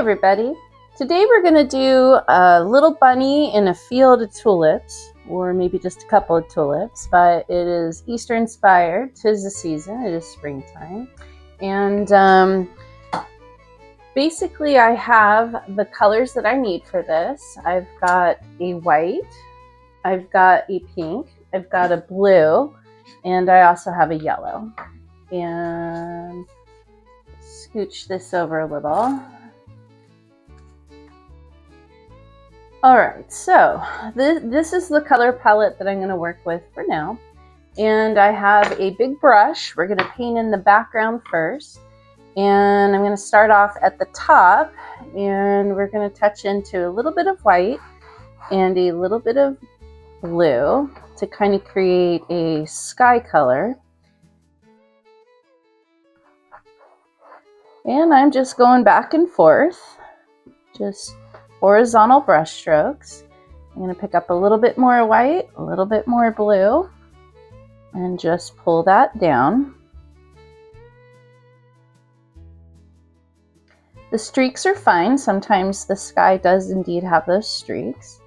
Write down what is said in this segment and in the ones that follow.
everybody. Today we're going to do a little bunny in a field of tulips, or maybe just a couple of tulips, but it is Easter inspired. 'Tis the season, it is springtime. And basically I have the colors that I need for this. I've got a white, I've got a pink, I've got a blue, and I also have a yellow. And scooch this over a little. Alright, so this is the color palette that I'm going to work with for now. And I have a big brush. We're going to paint in the background first. And I'm going to start off at the top, and we're going to touch into a little bit of white and a little bit of blue to kind of create a sky color. And I'm just going back and forth, just horizontal brush strokes. I'm going to pick up a little bit more white, a little bit more blue, and just pull that down. The streaks are fine. Sometimes the sky does indeed have those streaks,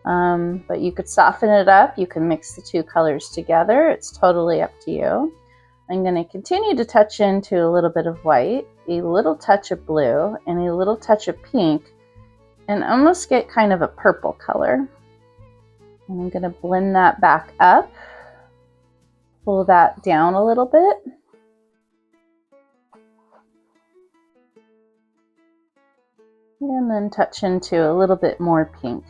but you could soften it up. You can mix the two colors together. It's totally up to you. I'm going to continue to touch into a little bit of white, a little touch of blue, and a little touch of pink, and almost get kind of a purple color. And I'm going to blend that back up, pull that down a little bit. And then touch into a little bit more pink.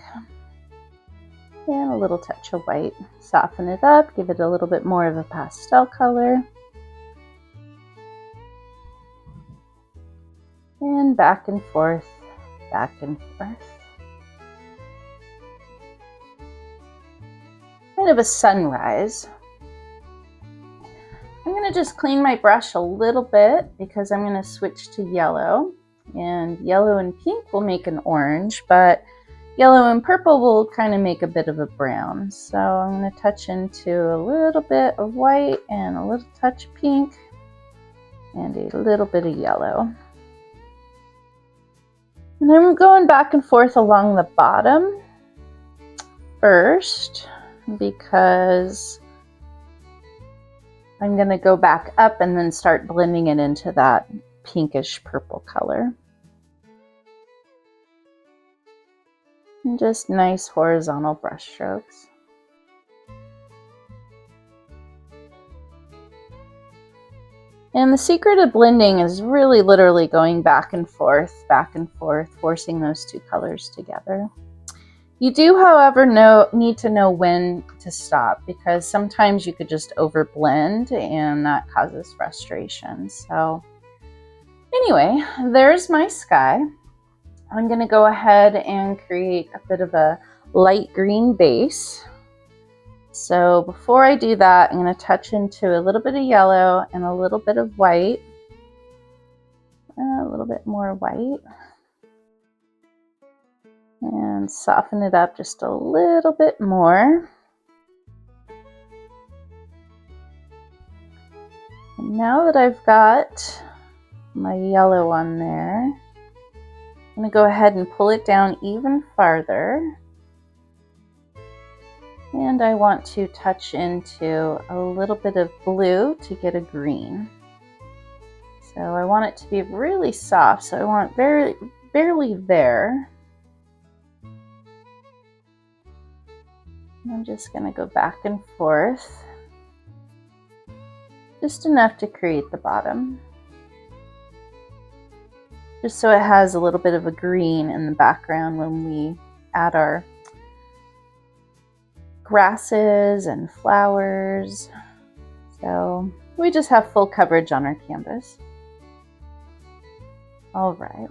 And a little touch of white. Soften it up, give it a little bit more of a pastel color. And back and forth, back and forth. Kind of a sunrise. I'm going to just clean my brush a little bit because I'm going to switch to yellow. And yellow and pink will make an orange, but yellow and purple will kind of make a bit of a brown. So I'm going to touch into a little bit of white and a little touch of pink and a little bit of yellow. And I'm going back and forth along the bottom first because I'm going to go back up and then start blending it into that pinkish purple color. And just nice horizontal brush strokes. And the secret of blending is really literally going back and forth, forcing those two colors together. You do, however, need to know when to stop because sometimes you could just overblend and that causes frustration. So anyway, there's my sky. I'm going to go ahead and create a bit of a light green base. So before I do that, I'm going to touch into a little bit of yellow and a little bit of white. A little bit more white. And soften it up just a little bit more. And now that I've got my yellow on there, I'm going to go ahead and pull it down even farther. And I want to touch into a little bit of blue to get a green. So I want it to be really soft, so I want barely there. I'm just going to go back and forth, just enough to create the bottom. Just so it has a little bit of a green in the background when we add our grasses and flowers. So we just have full coverage on our canvas. All right.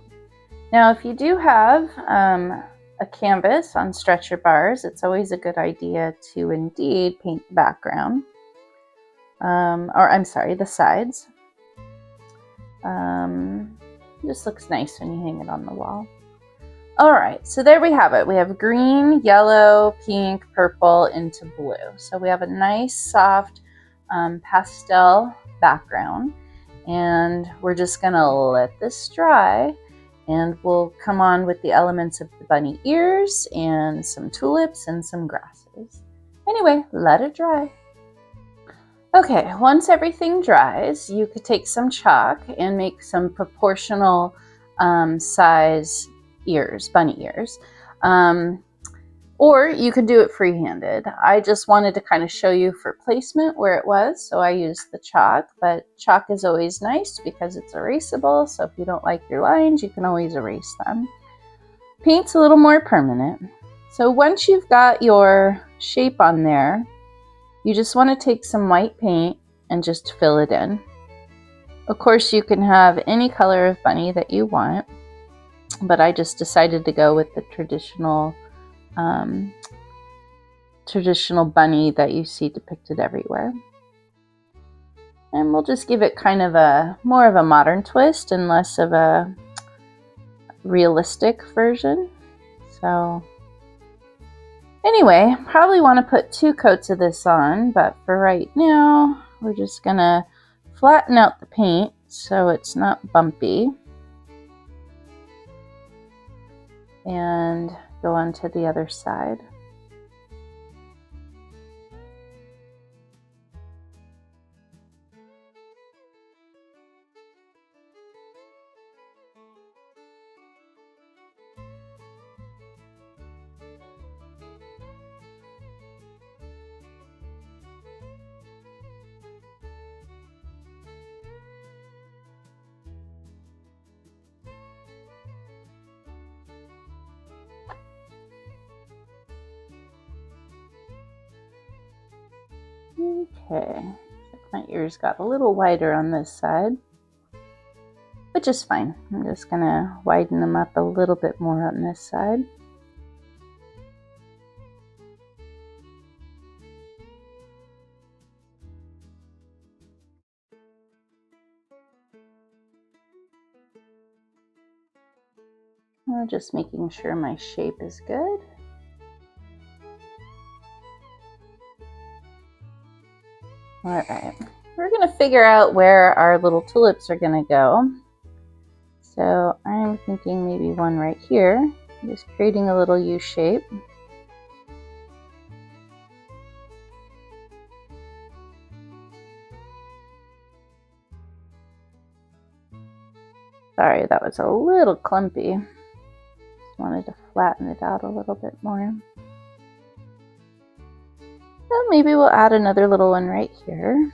Now, if you do have a canvas on stretcher bars, it's always a good idea to indeed paint the background, the sides. Just looks nice when you hang it on the wall. All right, so there we have it. We have green, yellow, pink, purple into blue. So we have a nice soft pastel background, and we're just gonna let this dry And we'll come on with the elements of the bunny ears and some tulips and some grasses. Anyway, let it dry. Okay, once everything dries, you could take some chalk and make some proportional size ears, bunny ears. Or you could do it free-handed. I just wanted to kind of show you for placement where it was, so I used the chalk, but chalk is always nice because it's erasable, so if you don't like your lines, you can always erase them. Paint's a little more permanent. So once you've got your shape on there, you just want to take some white paint and just fill it in. Of course, you can have any color of bunny that you want, but I just decided to go with the traditional bunny that you see depicted everywhere. And we'll just give it kind of a more of a modern twist and less of a realistic version. So anyway, probably want to put 2 coats of this on, but for right now, we're just gonna flatten out the paint so it's not bumpy. And go on to the other side. Okay, my ears got a little wider on this side, which is fine. I'm just gonna widen them up a little bit more on this side. I'm just making sure my shape is good. All right, we're gonna figure out where our little tulips are gonna go. So I'm thinking maybe one right here, just creating a little U shape. Sorry, that was a little clumpy. Just wanted to flatten it out a little bit more. So maybe we'll add another little one right here.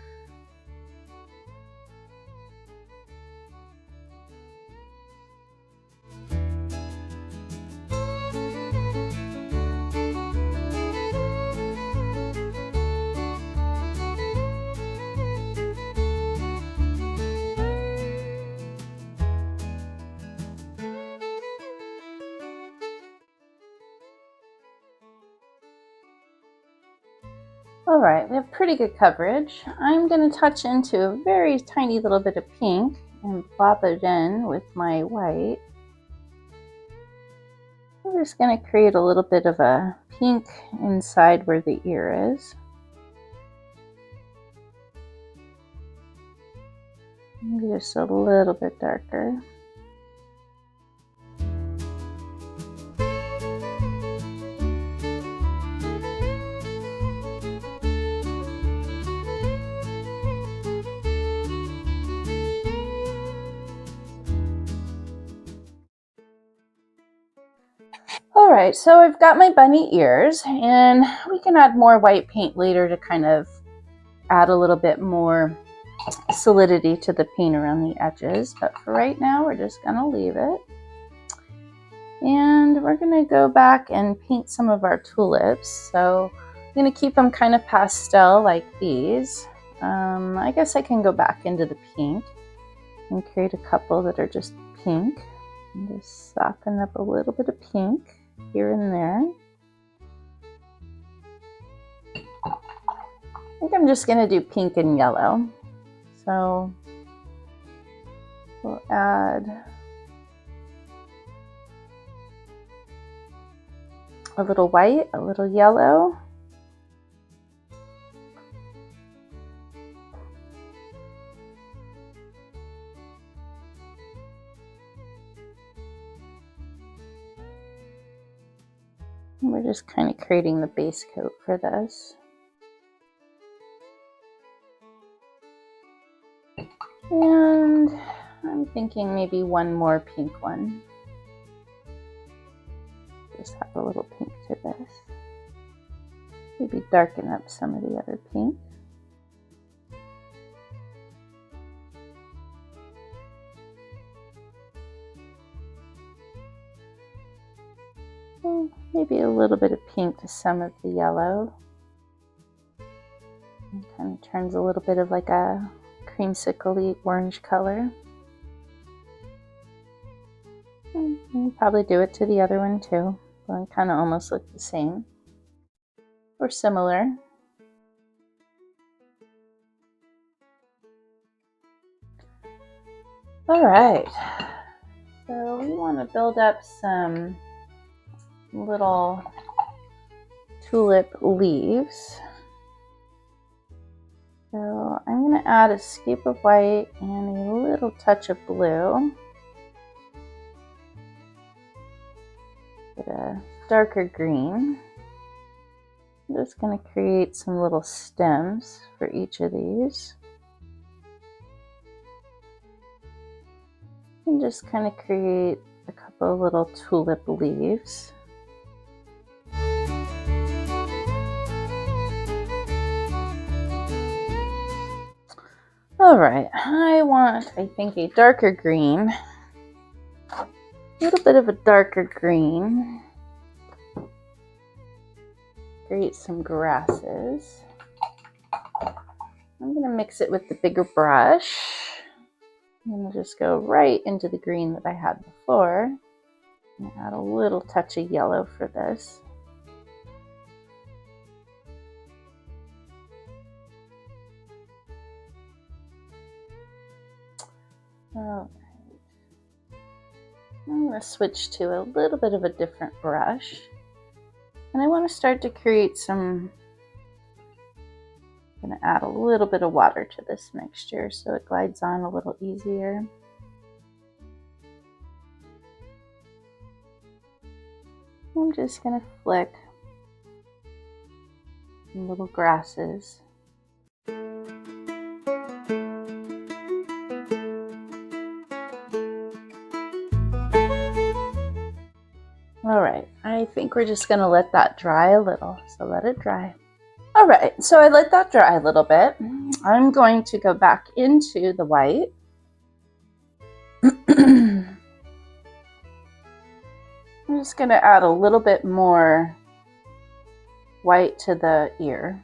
All right, we have pretty good coverage. I'm going to touch into a very tiny little bit of pink and blop it in with my white. I'm just going to create a little bit of a pink inside where the ear is. Maybe just a little bit darker. Alright, so I've got my bunny ears, and we can add more white paint later to kind of add a little bit more solidity to the paint around the edges, but for right now we're just going to leave it. And we're going to go back and paint some of our tulips. So I'm going to keep them kind of pastel like these. I guess I can go back into the pink and create a couple that are just pink. And just soften up a little bit of pink here and there. I think I'm just going to do pink and yellow. So we'll add a little white, a little yellow. We're just kind of creating the base coat for this. And I'm thinking maybe one more pink one. Just have a little pink to this. Maybe darken up some of the other pink. Maybe a little bit of pink to some of the yellow. It kind of turns a little bit of like a creamsicle-y orange color. And you probably do it to the other one too. They kind of almost look the same or similar. All right, so we want to build up some little tulip leaves. So I'm going to add a scoop of white and a little touch of blue. Get a darker green. I'm just going to create some little stems for each of these. And just kind of create a couple of little tulip leaves. All right, I think a darker green, a little bit of a darker green. Create some grasses. I'm gonna mix it with the bigger brush. I'm gonna just go right into the green that I had before. And add a little touch of yellow for this. All right. I'm gonna switch to a little bit of a different brush. And I want to start to create some, I'm going to add a little bit of water to this mixture so it glides on a little easier. I'm just going to flick some little grasses. All right, I think we're just going to let that dry a little, so let it dry. All right, so I let that dry a little bit. I'm going to go back into the white. I'm just going to add a little bit more white to the ear.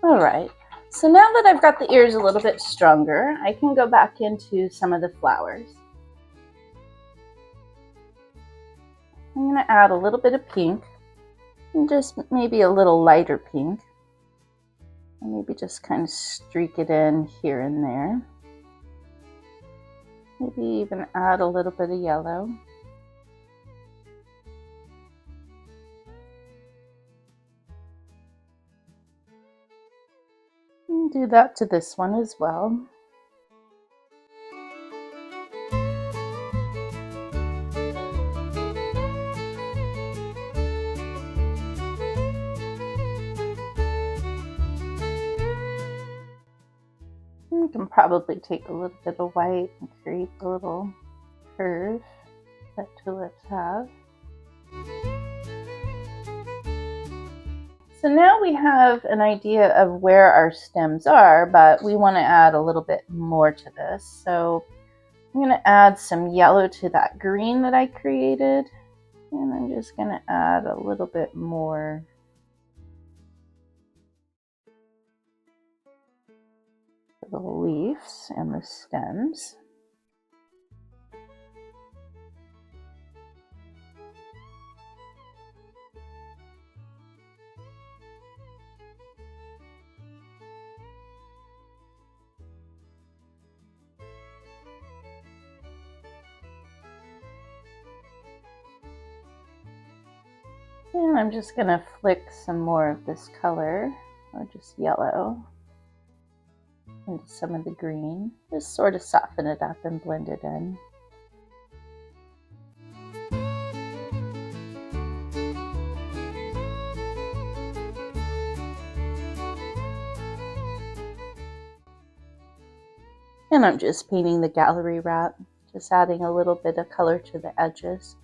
All right, so now that I've got the ears a little bit stronger, I can go back into some of the flowers. I'm going to add a little bit of pink, and just maybe a little lighter pink. And maybe just kind of streak it in here and there. Maybe even add a little bit of yellow. And do that to this one as well. You can probably take a little bit of white and create the little curve that tulips have. So now we have an idea of where our stems are, but we want to add a little bit more to this. So I'm going to add some yellow to that green that I created, and I'm just going to add a little bit more to the leaves and the stems. And I'm just going to flick some more of this color, or just yellow, into some of the green. Just sort of soften it up and blend it in. And I'm just painting the gallery wrap, just adding a little bit of color to the edges.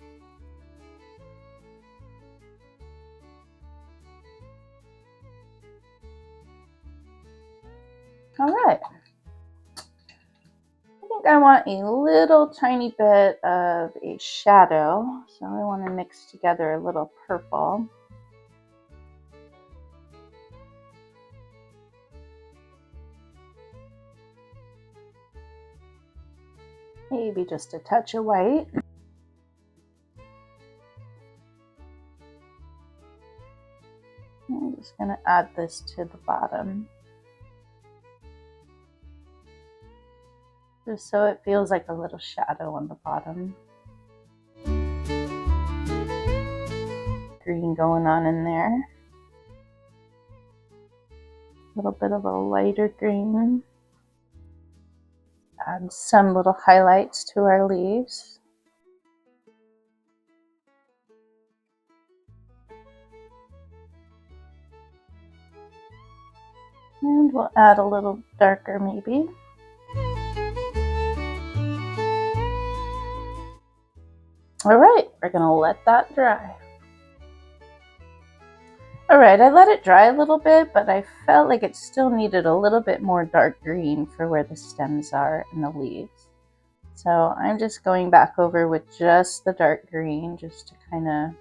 All right. I think I want a little tiny bit of a shadow, so I want to mix together a little purple. Maybe just a touch of white. I'm just going to add this to the bottom, just so it feels like a little shadow on the bottom. Green going on in there. A little bit of a lighter green. Add some little highlights to our leaves. And we'll add a little darker maybe. All right, we're gonna let that dry. All right, I let it dry a little bit, but I felt like it still needed a little bit more dark green for where the stems are and the leaves. So I'm just going back over with just the dark green just to kind of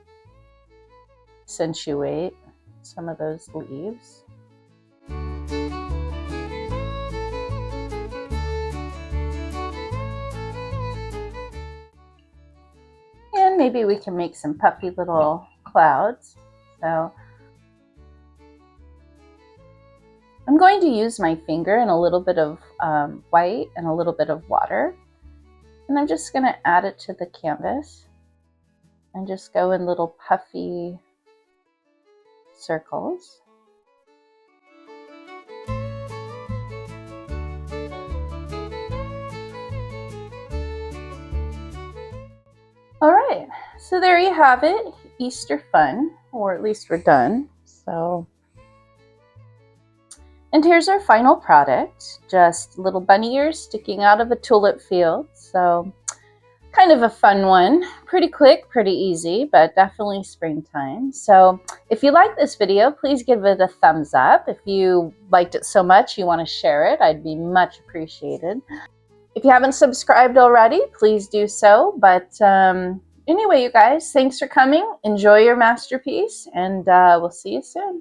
accentuate some of those leaves. And maybe we can make some puffy little clouds. So I'm going to use my finger and a little bit of white and a little bit of water. And I'm just going to add it to the canvas and just go in little puffy circles. All right, so there you have it, Easter fun, or at least we're done. And here's our final product, just little bunny ears sticking out of a tulip field. So kind of a fun one, pretty quick, pretty easy, but definitely springtime. So if you like this video, please give it a thumbs up. If you liked it so much you want to share it, I'd be much appreciated. If you haven't subscribed already, please do so. But anyway, you guys, thanks for coming. Enjoy your masterpiece, and we'll see you soon.